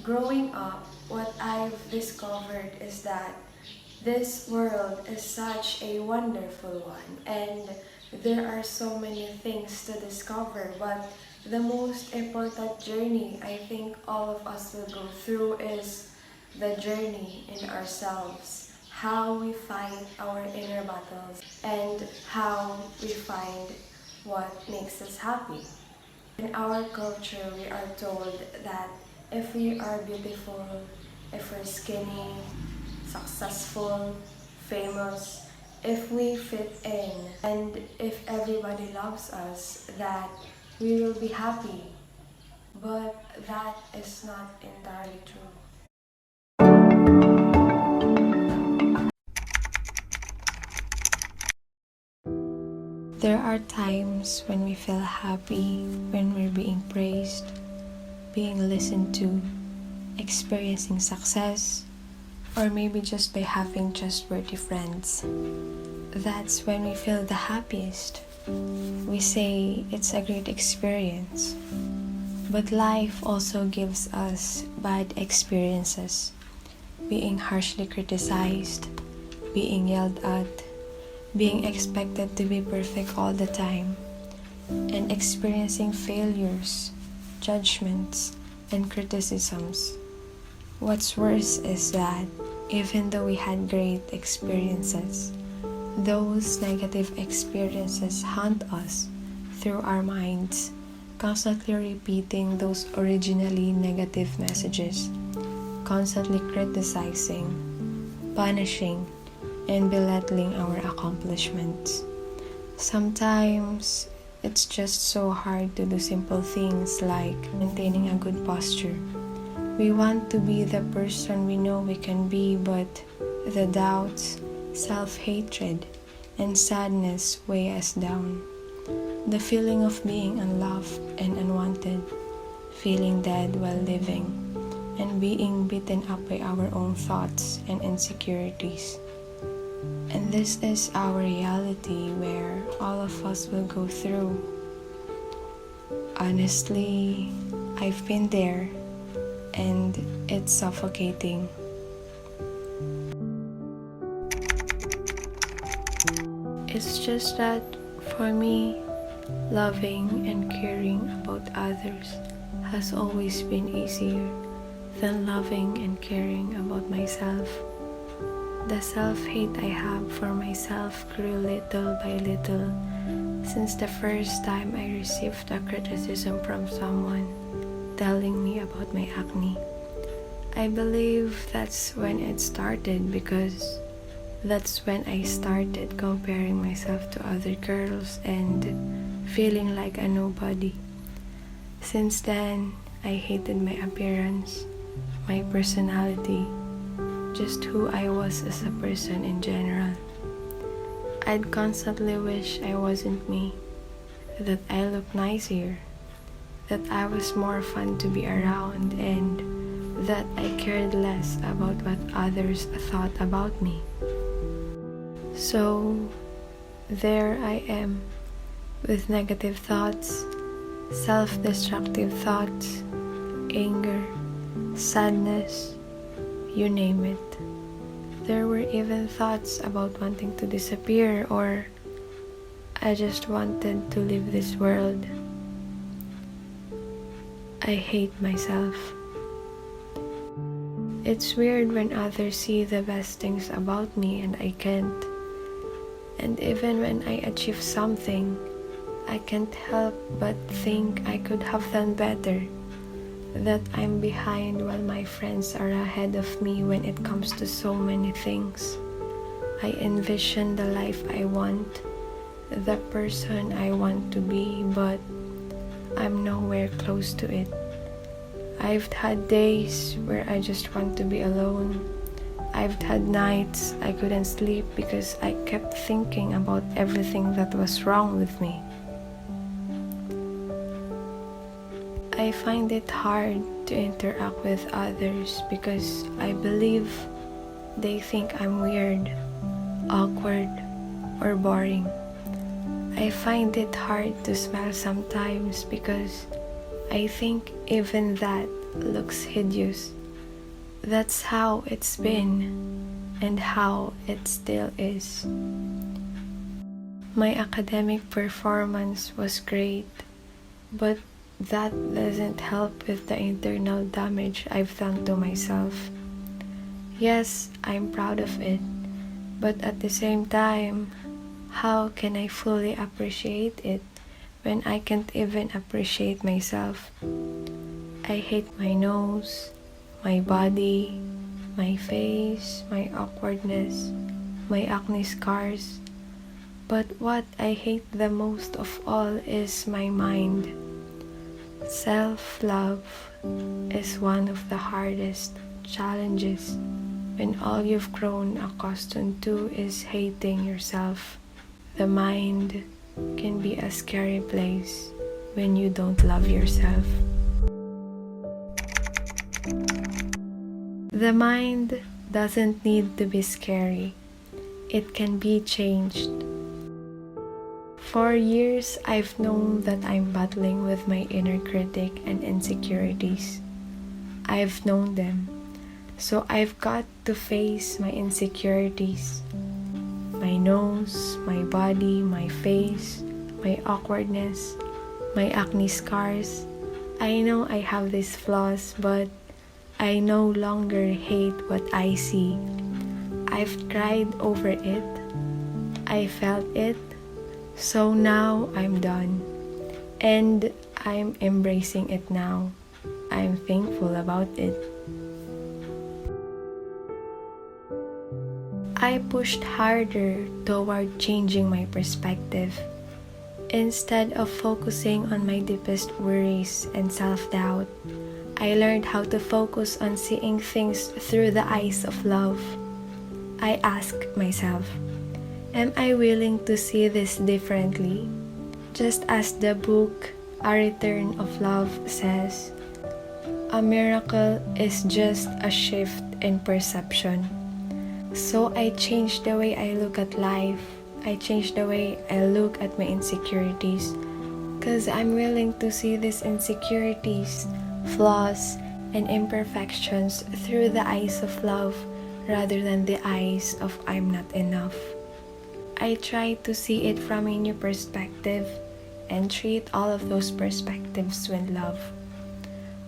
Growing up, what I've discovered is that this world is such a wonderful one, and there are so many things to discover, but the most important journey I think all of us will go through is the journey in ourselves, how we fight our inner battles, and how we find what makes us happy. In our culture, we are told that if we are beautiful, if we're skinny, successful, famous, if we fit in, and if everybody loves us, that we will be happy. But that is not entirely true. There are times when we feel happy, when we're being praised, being listened to, experiencing success, or maybe just by having trustworthy friends. That's when we feel the happiest. We say it's a great experience. But life also gives us bad experiences. Being harshly criticized, being yelled at, being expected to be perfect all the time, and experiencing failures, judgments, and criticisms. What's worse is that even though we had great experiences, those negative experiences haunt us through our minds, constantly repeating those originally negative messages, constantly criticizing, punishing, and belittling our accomplishments. Sometimes, it's just so hard to do simple things like maintaining a good posture. We want to be the person we know we can be, but the doubts, self-hatred, and sadness weigh us down. The feeling of being unloved and unwanted, feeling dead while living, and being beaten up by our own thoughts and insecurities. And this is our reality where all of us will go through. Honestly, I've been there, and it's suffocating. It's just that for me, loving and caring about others has always been easier than loving and caring about myself. The self-hate I have for myself grew little by little since the first time I received a criticism from someone telling me about my acne. I believe that's when it started because that's when I started comparing myself to other girls and feeling like a nobody. Since then, I hated my appearance, my personality, just who I was as a person in general. I'd constantly wish I wasn't me, that I looked nicer, that I was more fun to be around, and that I cared less about what others thought about me. So, there I am, with negative thoughts, self-destructive thoughts, anger, sadness, you name it. There were even thoughts about wanting to disappear, or I just wanted to leave this world. I hate myself. It's weird when others see the best things about me and I can't. And even when I achieve something, I can't help but think I could have done better. That I'm behind while my friends are ahead of me when it comes to so many things. I envision the life I want, the person I want to be, but I'm nowhere close to it. I've had days where I just want to be alone. I've had nights I couldn't sleep because I kept thinking about everything that was wrong with me. I find it hard to interact with others because I believe they think I'm weird, awkward, or boring. I find it hard to smile sometimes because I think even that looks hideous. That's how it's been and how it still is. My academic performance was great, but that doesn't help with the internal damage I've done to myself. Yes, I'm proud of it, but at the same time, how can I fully appreciate it when I can't even appreciate myself? I hate my nose, my body, my face, my awkwardness, my acne scars. But what I hate the most of all is my mind. Self-love is one of the hardest challenges when all you've grown accustomed to is hating yourself. The mind can be a scary place when you don't love yourself. The mind doesn't need to be scary. It can be changed. For years, I've known that I'm battling with my inner critic and insecurities. I've known them, so I've got to face my insecurities. My nose, my body, my face, my awkwardness, my acne scars. I know I have these flaws, but I no longer hate what I see. I've cried over it. I felt it. So now I'm done. And I'm embracing it now. I'm thankful about it. I pushed harder toward changing my perspective. Instead of focusing on my deepest worries and self-doubt, I learned how to focus on seeing things through the eyes of love. I asked myself, am I willing to see this differently? Just as the book A Return of Love says, a miracle is just a shift in perception. So I changed the way I look at life. I changed the way I look at my insecurities. Because I'm willing to see these insecurities, flaws, and imperfections through the eyes of love rather than the eyes of I'm not enough. I try to see it from a new perspective and treat all of those perspectives with love.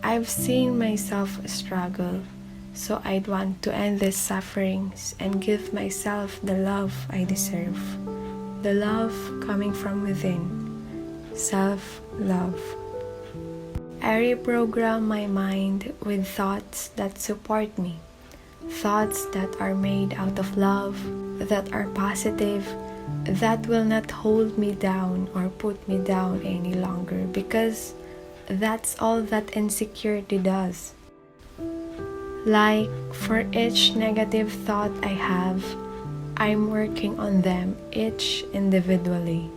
I've seen myself struggle, so I'd want to end these sufferings and give myself the love I deserve. The love coming from within. Self-love. I reprogram my mind with thoughts that support me. Thoughts that are made out of love, that are positive, that will not hold me down or put me down any longer, because that's all that insecurity does. Like, for each negative thought I have, I'm working on them each individually.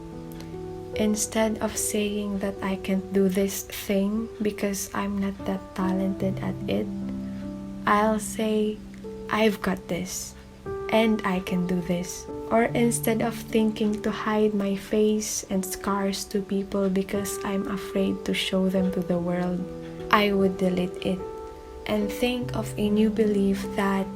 Instead of saying that I can't do this thing because I'm not that talented at it, I'll say, I've got this, and I can do this. Or instead of thinking to hide my face and scars to people because I'm afraid to show them to the world, I would delete it and think of a new belief that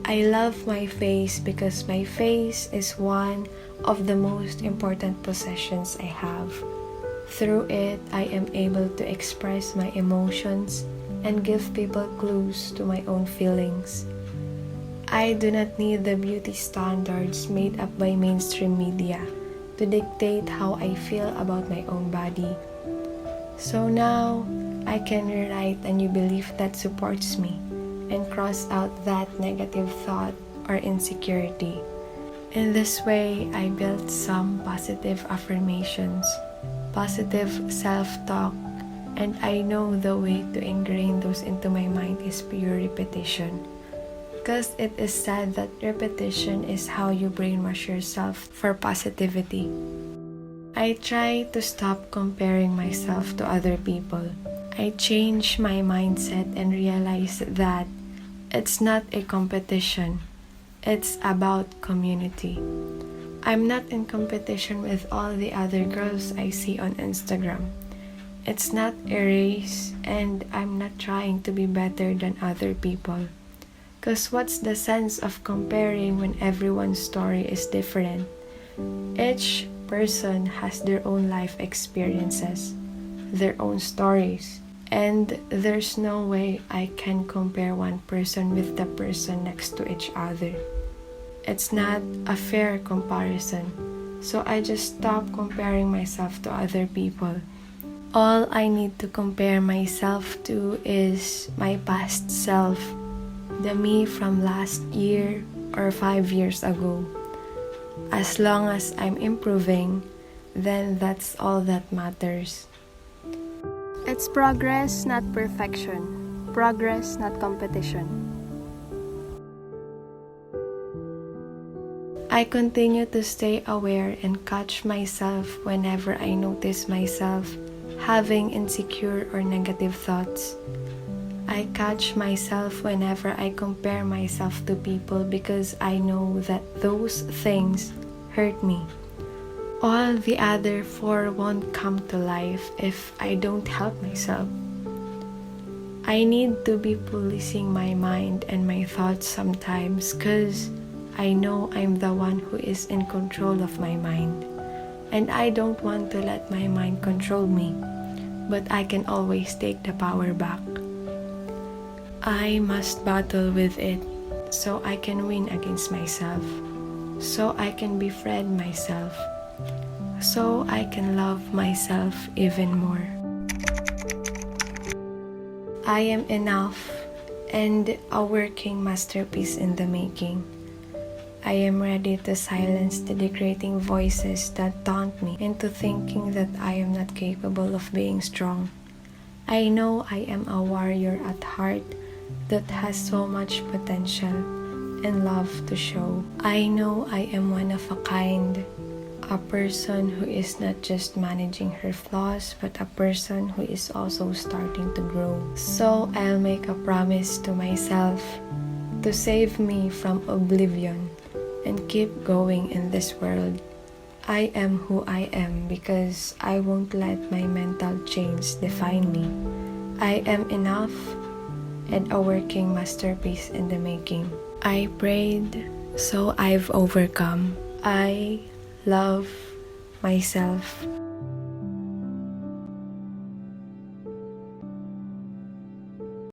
I love my face because my face is one of the most important possessions I have. Through it, I am able to express my emotions and give people clues to my own feelings. I do not need the beauty standards made up by mainstream media to dictate how I feel about my own body. So now, I can rewrite a new belief that supports me and cross out that negative thought or insecurity. In this way, I built some positive affirmations, positive self-talk, and I know the way to ingrain those into my mind is pure repetition. Because it is said that repetition is how you brainwash yourself for positivity. I try to stop comparing myself to other people. I changed my mindset and realized that it's not a competition. It's about community. I'm not in competition with all the other girls I see on Instagram. It's not a race, and I'm not trying to be better than other people. Because what's the sense of comparing when everyone's story is different? Each person has their own life experiences, their own stories, and there's no way I can compare one person with the person next to each other. It's not a fair comparison, so I just stop comparing myself to other people. All I need to compare myself to is my past self, the me from last year or 5 years ago. As long as I'm improving, then that's all that matters. It's progress, not perfection. Progress, not competition. I continue to stay aware and catch myself whenever I notice myself having insecure or negative thoughts. I catch myself whenever I compare myself to people because I know that those things hurt me. All the other four won't come to life if I don't help myself. I need to be policing my mind and my thoughts sometimes because I know I'm the one who is in control of my mind. And I don't want to let my mind control me, but I can always take the power back. I must battle with it so I can win against myself, so I can befriend myself, so I can love myself even more. I am enough and a working masterpiece in the making. I am ready to silence the degrading voices that taunt me into thinking that I am not capable of being strong. I know I am a warrior at heart that has so much potential and love to show. I know I am one of a kind, a person who is not just managing her flaws, but a person who is also starting to grow. So I'll make a promise to myself to save me from oblivion and keep going in this world. I am who I am because I won't let my mental chains define me. I am enough and a working masterpiece in the making. I prayed, so I've overcome. I love myself.